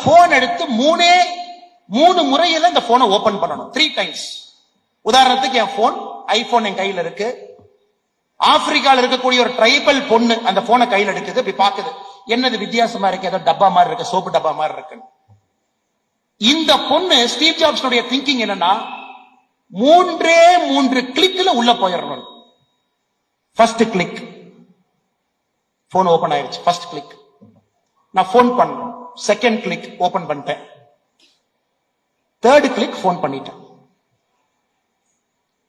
Phone எடுத்து மூணு முறையில இந்த போனை ஓபன் பண்ணணும் 3 டைம்ஸ். உதாரணத்துக்கு என் போன் ஐபோன் என் கையில இருக்கு. ஆப்பிரிக்கால இருக்கக்கூடிய ஒரு ட்ரைபல் பொண்ணு அந்த போனை கையில எடுக்குது, இப்படி பாக்குது, என்னது வித்தியாசமா இருக்கு, ஏதோ டப்பா மாதிரி இருக்கு, சோப்பு டப்பா மாதிரி இருக்கு. இந்த பொண்ணு ஸ்டீவ் ஜாப்ஸ் திங்கிங் என்னன்னா, 3 கிளிக்ல உள்ள போயிடணும். ஃபர்ஸ்ட் கிளிக், போன் ஓபன் ஆயிருச்சு. ஃபர்ஸ்ட் கிளிக், நான் போன் பண்ணணும். செகண்ட் கிளிக், ஓபன் பண்ணிட்டேன். தேர்ட் கிளிக், போன் பண்ணிட்டேன்.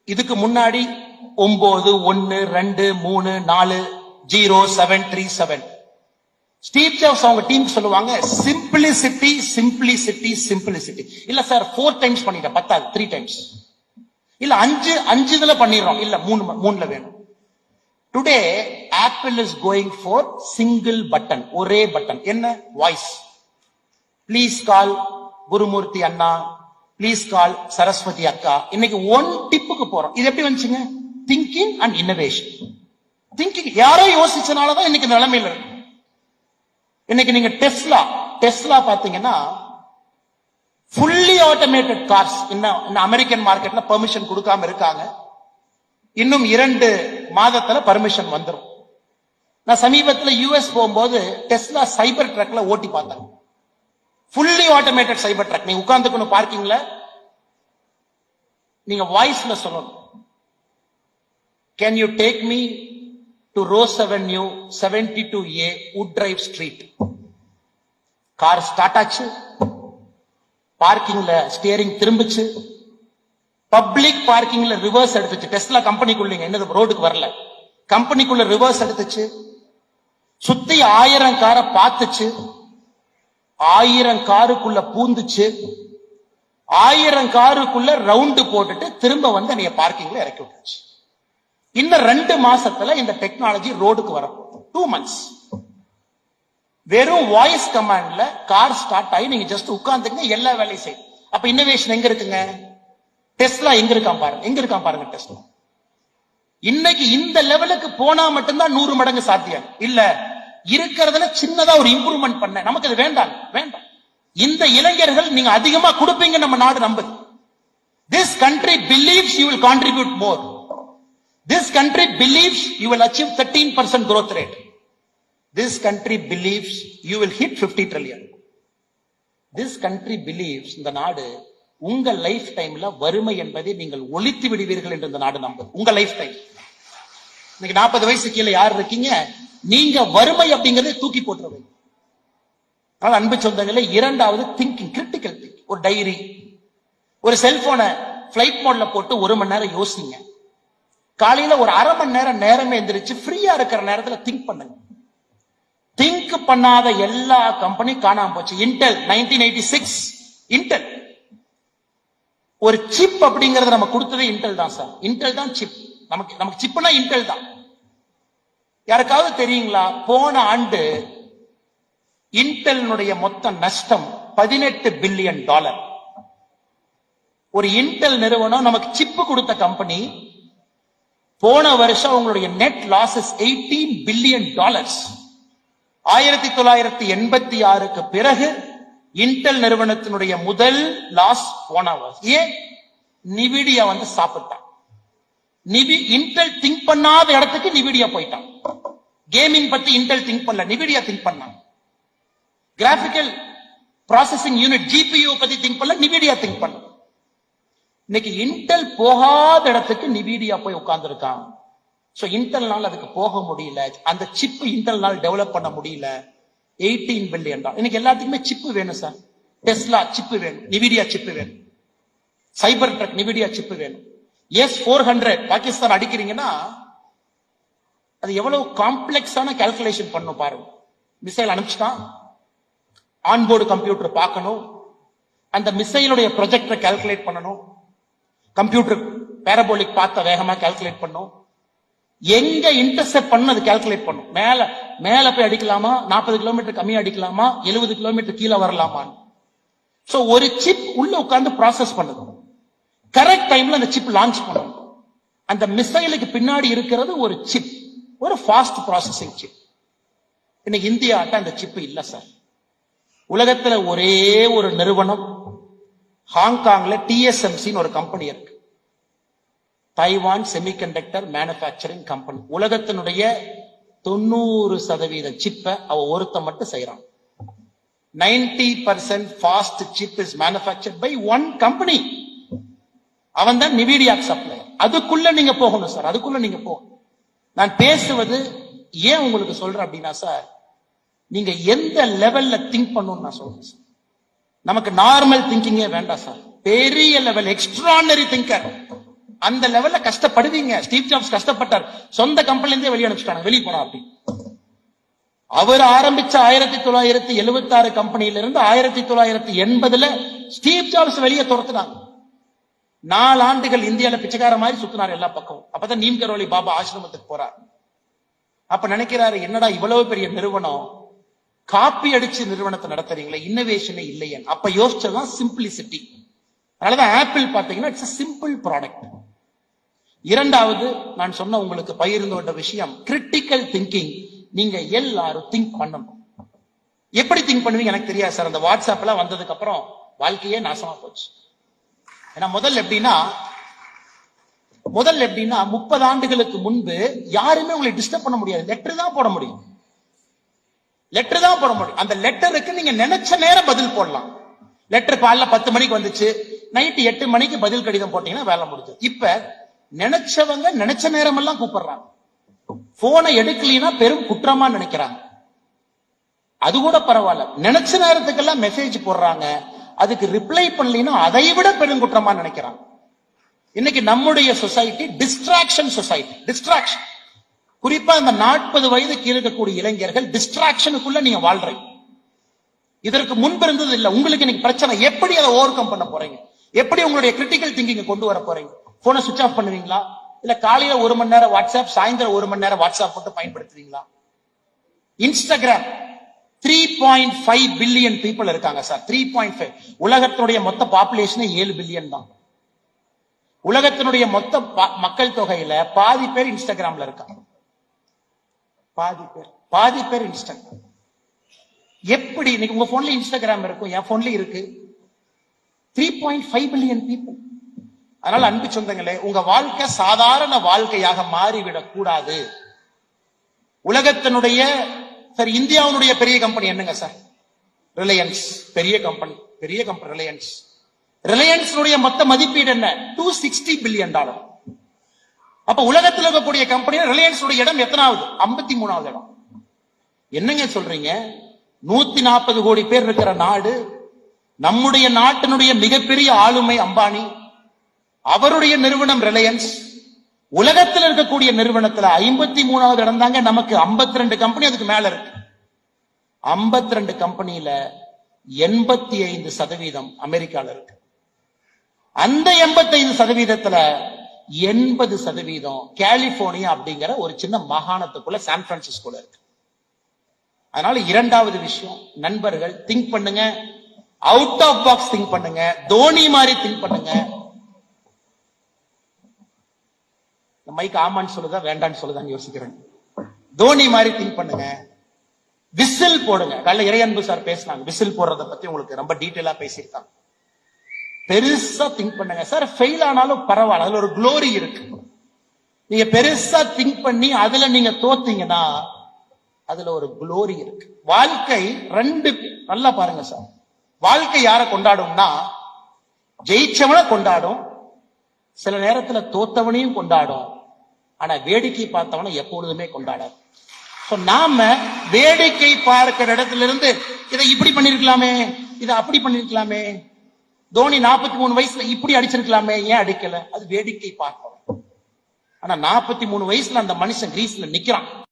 இதுக்கு முன்னாடி 9 1 2 3 4 0 7 3 7. ஸ்டீவ் ஜாப்ஸ் அவங்க டீமுக்கு சொல்லுவாங்க, சிம்பிளிசிட்டி சிம்பிளிசிட்டி சிம்பிளிசிட்டி. இல்ல சார் 4 டைம்ஸ் பண்ணிட்டேன், பத்தாது, 3 டைம்ஸ். இல்ல 5 இதுல பண்ணிடுறோம், இல்ல 3ல வேணும். Today Apple is going for single button, ஒரே பட்டன். என்ன? வாய்ஸ். ப்ளீஸ் கால் குருமூர்த்தி அண்ணா, ப்ளீஸ் கால் சரஸ்வதி அக்கா. இன்னைக்கு 1 டிப்புக்கு போறோம். இது எப்படி வந்துச்சுங்க? Thinking and innovation. திங்கிங் யாரோ யோசிச்சனாலதான் இன்னைக்கு நிலைமையில இருக்கு. இன்னைக்கு நீங்க டெஸ்லா பாத்தீங்கன்னா ஃபுல்லி ஆட்டோமேட்டட் கார்ஸ் இன்னும் அமெரிக்கன் மார்க்கெட்ல பெர்மிஷன் கொடுக்காம இருக்காங்க. இன்னும் 2 மாதத்துல பர்மிஷன் வந்துடும். நான் சமீபத்தில் யூஎஸ் போகும்போது டெஸ்லா சைபர் ட்ரக்ல ஓட்டி பார்த்தேன். ஃபுல்லி ஆட்டோமேட்டட் சைபர் ட்ரக். நீங்க உட்கார்ந்துக்கணும் பார்க்கிங்ல, நீங்க வாய்ஸ்ல சொல்லணும், can you take me to rose avenue 72A would drive street. Car start ஆச்சு, பார்க்கிங்ல ஸ்டியரிங் திரும்பிச்சு, பப்ளிக் பார்க்கிங்ல ரிவர்ஸ் எடுத்துச்சு. டெஸ்லா கம்பெனிக்குள்ளீங்க, என்னது ரோடுக்கு வரல, கம்பெனிக்குள்ள ரிவர்ஸ் எடுத்துச்சு. சுத்தி 1000 காரை பார்த்துச்சு, 1000 காருக்குள்ள பூந்துச்சு, 1000 காருக்குள்ள ரவுண்டு போட்டுட்டு திரும்ப வந்து நீங்க பார்க்கிங்ல இறக்கி விட்டுச்சு. இன்னும் 2 மாசத்துல இந்த டெக்னாலஜி ரோடுக்கு வரும். 2 months. வெறும் வாய்ஸ் கமாண்ட்ல கார் ஸ்டார்ட் ஆகி நீங்க ஜஸ்ட் உட்கார்ந்துங்க, எல்லா வேலையும் செய்யும். அப்ப இன்னோவேஷன் எங்க இருக்குங்க? டெஸ்லா எங்க இருக்கான் பாருங்க டெஸ்லா. இன்னைக்கு இந்த லெவலுக்கு போனா மட்டும்தான் 100 மடங்கு சாத்தியம். இல்ல இருக்கிறதுல சின்னதா ஒரு இம்ப்ரூவ்மெண்ட் பண்ண, நமக்கு அது வேண்டாம். இந்த இளைஞர்கள் நீங்க அதிகமா கொடுப்பீங்க, நம்ம நாடு நம்புது. This country believes you will contribute more. This country believes you will achieve 13% growth rate. This country believes you will hit 50 trillion. This country believes இந்த நாடு உங்க லைஃப் டைம்ல வறுமை என்பதை நீங்கள் ஒழித்து விடுவீர்கள் என்று இந்த நாடு நம்புது. உங்க லைஃப் டைம். இன்னைக்கு 40 வயசு கீழே யார் இருக்கீங்க, நீங்க வறுமை அப்படிங்கறதை தூக்கி போட்டுருவீங்க. ஆனால் அன்பு சொந்தங்களே, 2வது திங்கிங், கிரிட்டிக்கல் திங்கிங். ஒரு டைரி, ஒரு செல்போனை பிளைட் மோட்ல போட்டு 1 மணி நேரம் யோசிங்க. காலையில ஒரு 1/2 மணி நேரமே எந்திரிச்சு ஃப்ரீயா இருக்கிற நேரத்துல திங்க் பண்ணுங்க. திங்க் பண்ணாத எல்லா கம்பெனி காணாம போச்சு. இன்டெல் 1986, இன்டெல் ஒரு சிப் அப்படிங்கறத நம்ம கொடுத்ததே இன்டெல் தான் சார். இன்டெல் தான் சிப். நமக்கு சிப்னா இன்டெல் தான். யாருக்காவது தெரியுங்களா, போன ஆண்டு இன்டெல்னுடைய மொத்த நஷ்டம் $18 பில்லியன். ஒரு இன்டெல் நிறுவனம் நமக்கு சிப் கொடுத்த கம்பெனி, போன வருஷம் உங்களுடைய நெட் லாசஸ் $18 பில்லியன். 1986க்கு பிறகு இன்டெல் நிறுவனத்தினுடைய முதல் லாஸ் போன வருஷம். ஏன்? நிவிடியா வந்து சாப்பிட்டான். இன்டெல் திங்க் பண்ணாத இடத்துக்கு நிவிடியா போயிட்டான். கேமிங் பத்தி இன்டெல் திங்க் பண்ணல, நிவிடியா திங்க் பண்ணான். கிராபிக்கல் ப்ராசசிங் யூனிட் ஜிபியூ பத்தி திங்க் பண்ணல, நிவிடியா திங்க் பண்ண. இன்னைக்கு இன்டெல் போகாத இடத்துக்கு நிவிடியா போய் உட்கார்ந்து இருக்கான். சோ இன்டெல்னால அதுக்கு போக முடியல, அந்த சிப் இன்டெல்னால டெவலப் பண்ண முடியல. $18 பில்லியன். இன்னைக்கு எல்லாத்துக்குமே சிப் வேணும் சார். டெஸ்லா சிப் வேணும், நிவிடியா சிப் வேணும், சைபர் ட்ரக் நிவிடியா சிப் வேணும். S-400 பாகிஸ்தான் அடிக்கிறீங்கன்னா அது எவ்வளவு காம்ப்ளெக்ஸான கால்குலேஷன் பண்ணும் பாருங்க. மிசைல் அனுப்பிச்சுட்டான், ஆன்போர்டு கம்ப்யூட்டர் பார்க்கணும், அந்த மிசைலுடைய ப்ரொஜெக்டரை கால்குலேட் பண்ணணும், கம்ப்யூட்டர் பேரபோலிக் பார்த்த வேகமா கால்குலேட் பண்ணும், எங்க இன்டர்செப்ட் பண்ணு அது கால்குலேட் பண்ணும். மேல போய் அடிக்கலாமா, 40 கிலோமீட்டர் கம்மியா அடிக்கலாமா, 70 கிலோமீட்டர் கீழே வரலாமா. சோ ஒரு சிப் உள்ள உட்கார்ந்து ப்ராசஸ் பண்ணுது. கரெக்ட் டைம்ல அந்த சிப் லான்ச் பண்ணணும். அந்த மிசைலுக்கு பின்னாடி இருக்கிறது ஒரு சிப், ஒரு ஃபாஸ்ட் ப்ராசஸிங் சிப். இன்னைக்கு இந்தியாட்ட அந்த சிப் இல்ல சார். உலகத்துல ஒரே ஒரு நிறுவனம் ஹாங்காங்ல டிஎஸ்எம்சின்னு ஒரு கம்பெனி இருக்கு. Taiwan semiconductor manufacturing company. உலகத்தினுடைய 90% சிப்பை அவ ஒருத்த மட்டும் செய்யறான். 90% fast chip is manufactured by one company. அவன் தான் நிவிடியாக் சப்ளையர். அதுக்குள்ள நீங்க போகணும் சார், அதுக்குள்ள நீங்க போகணும். நான் பேசுவது ஏன் உங்களுக்கு சொல்றேன் அப்படின்னா சார், நீங்க எந்த லெவல்ல திங்க் பண்ணணும்னு நான் சொல்றேன் சார். நமக்கு நார்மல் திங்கிங்கே வேண்டாம் சார், பெரிய லெவல் எக்ஸ்ட்ரானரி திங்கர். அந்த லெவல்ல கஷ்டப்படுவீங்க. ஸ்டீவ் ஜாப்ஸ் கஷ்டப்பட்டார், சொந்த கம்பெனில இருந்தே வெளியே அனுப்பிச்சிட்டாங்க, வெளியே போனா அப்படி. அவர் ஆரம்பிச்ச 1976 கம்பெனியில இருந்து 1980 ஸ்டீவ் ஜாப்ஸ் வெளியே துரத்துனாங்க. 4 ஆண்டுகள் இந்தியால பிச்சைக்கார மாதிரி சுத்தினார் எல்லா பக்கம். அப்பதான் நீம் கரோலி பாபா ஆசிரமத்துக்கு போறார். அப்ப நினைக்கிறாரு, என்னடா இவ்வளவு பெரிய நிறுவனம் காப்பி அடிச்சு நிறுவனத்தை நடத்துறீங்களே, இன்னோவேஷனே இல்லையே. அப்ப யோசிச்சதுதான் சிம்பிளிசிட்டி. அதனாலதான் ஆப்பிள் பாத்தீங்கன்னா இட்ஸ் சிம்பிள் ப்ராடக்ட். இரண்டாவது நான் சொன்ன உங்களுக்கு பகிர்ந்து கொண்ட விஷயம் கிரிட்டிக்கல் திங்கிங். நீங்க எல்லாரும் திங்க் பண்ணணும். எப்படி திங்க் பண்ணுவீங்க எனக்கு தெரியாது சார். அந்த வாட்ஸ்அப் எல்லாம் வந்ததுக்கு அப்புறம் வாழ்க்கையே நாசமா போச்சு. ஏன்னா முதல்ல எப்படின்னா 30 ஆண்டுகளுக்கு முன்பு யாருமே உங்களை டிஸ்டர்ப் பண்ண முடியாது. லெட்டர் தான் போட முடியும். அந்த லெட்டருக்கு நீங்க நினைச்ச நேரம் பதில் போடலாம். லெட்டர் காலைல 10 மணிக்கு வந்துச்சு, நைட்டு 8 மணிக்கு பதில் கடிதம் போட்டீங்கன்னா வேலை முடிஞ்சது. இப்ப நினைச்சவங்க நினைச்ச நேரம் எல்லாம் கூப்பிடுறாங்க. போனை எடுக்கலனா பெரும் குற்றமா நினைக்கிறாங்க. அது கூட பரவாயில்ல, நினைச்ச நேரத்துக்கெல்லாம் மெசேஜ் போடுறாங்க, அதுக்கு ரிப்ளை பண்ணலனா அதை விட பெரும் குற்றமா நினைக்கிறாங்க. இன்னைக்கு நம்முடைய சொசைட்டி டிஸ்ட்ராக்ஷன் சொசைட்டி. டிஸ்ட்ராக்ஷன், குறிப்பா இந்த 40 வயதுக்கு இருக்கக்கூடிய இளைஞர்கள் டிஸ்ட்ராக்ஷனுக்குள்ள நீங்க வாழ்றீங்க. இதற்கு முன்பு இருந்தது இல்ல. உங்களுக்கு இன்னைக்கு பிரச்சனை, எப்படி அதை ஓவர் கம் பண்ண போறீங்க? எப்படி உங்களுடைய கிரிட்டிக்கல் திங்கிங் கொண்டு வர போறீங்க? போனை சுவிட்ச் ஆஃப் பண்ணுவீங்களா? இல்ல காலையில 1 மணி நேரம் வாட்ஸ்அப், சாயந்தரம் 1 மணி நேரம் வாட்ஸ்அப் மட்டும் பயன்படுத்துவீங்களா? இன்ஸ்டாகிராம் 3.5 பில்லியன் பீப்புள் இருக்காங்க சார். 3.5. உலகத்தினுடைய மொத்த பாப்புலேஷன் 7 பில்லியன் தான். உலகத்தினுடைய மொத்த மக்கள் தொகையில பாதி பேர் இன்ஸ்டாகிராம்ல இருக்காங்க. பாதி பேர் இன்ஸ்டாகிராம். எப்படி இன்னைக்கு உங்க போன்ல இன்ஸ்டாகிராம் இருக்கும், என் போன்ல இருக்கு. 3.5 பில்லியன் பீப்புள். அதனால அன்பு சொந்தங்களே, உங்க வாழ்க்கை சாதாரண வாழ்க்கையாக மாறிவிடக் கூடாது. உலகத்தினுடைய சார், இந்தியாவுடைய பெரிய கம்பெனி என்னங்க சார்? ரிலையன்ஸ். பெரிய கம்பெனி ரிலையன்ஸ். ரிலையன்ஸ் மொத்த மதிப்பீடு என்ன? $260 பில்லியன். அப்ப உலகத்தில் இருக்கக்கூடிய கம்பெனி ரிலையன்ஸ் இடம் எத்தனாவது? 53வது இடம். என்னங்க சொல்றீங்க? 140 கோடி பேர் இருக்கிற நாடு. நம்முடைய நாட்டினுடைய மிகப்பெரிய ஆளுமை அம்பானி, அவருடைய நிறுவனம் ரிலையன்ஸ். உலகத்தில் இருக்கக்கூடிய நிறுவனத்துல 53வது இடம் தாங்க. நமக்கு 52 கம்பெனி அதுக்கு மேல இருக்கு. 52 கம்பெனியில 85% அமெரிக்கால இருக்கு. அந்த 85%த்துல 80% கலிபோர்னியா அப்படிங்கிற ஒரு சின்ன மாகாணத்துக்குள்ள சான் பிரான்சிஸ்கோல இருக்கு. அதனால இரண்டாவது விஷயம், நண்பர்கள் திங்க் பண்ணுங்க, அவுட் ஆஃப் பாக்ஸ் திங்க் பண்ணுங்க, தோனி மாதிரி திங்க் பண்ணுங்க. மைக் ஆமான்னு சொல்லுதா வேண்டான்னு சொல்லுதான்னு யோசிக்கிறேன். தோனி மாதிரி திங்க் பண்ணுங்க, விசில் போடுங்க. காலைல இறையன்பு சார் பேசினாங்க, விசில் போடுறத பத்தி உங்களுக்கு ரொம்ப டீட்டெயிலா பேசியிருக்காங்க. பெருசா திங்க் பண்ணுங்க சார். ஃபெயில் ஆனாலும் பரவாயில்ல, அதுல ஒரு குளோரி இருக்கு. நீங்க பெருசா திங்க் பண்ணி அதுல நீங்க தோத்தீங்கன்னா அதுல ஒரு குளோரி இருக்கு. வாழ்க்கை நல்லா பாருங்க சார். வாழ்க்கை யாரை கொண்டாடும்னா, ஜெயிச்சவனை கொண்டாடும், சில நேரத்துல தோத்தவனையும் கொண்டாடும். ஆனா வேடிக்கை பார்த்தவனை எப்பொழுதுமே கொண்டாடாது. நாம வேடிக்கை பார்க்கிற இடத்துல இருந்து இதை இப்படி பண்ணிருக்கலாமே, இதை அப்படி பண்ணிருக்கலாமே, தோனி 43 வயசுல இப்படி அடிச்சிருக்கலாமே, ஏன் அடிக்கல, அது வேடிக்கை பார்க்கணும். ஆனா 43 வயசுல அந்த மனுஷன் கிரீஸ்ல நிக்கிறான்.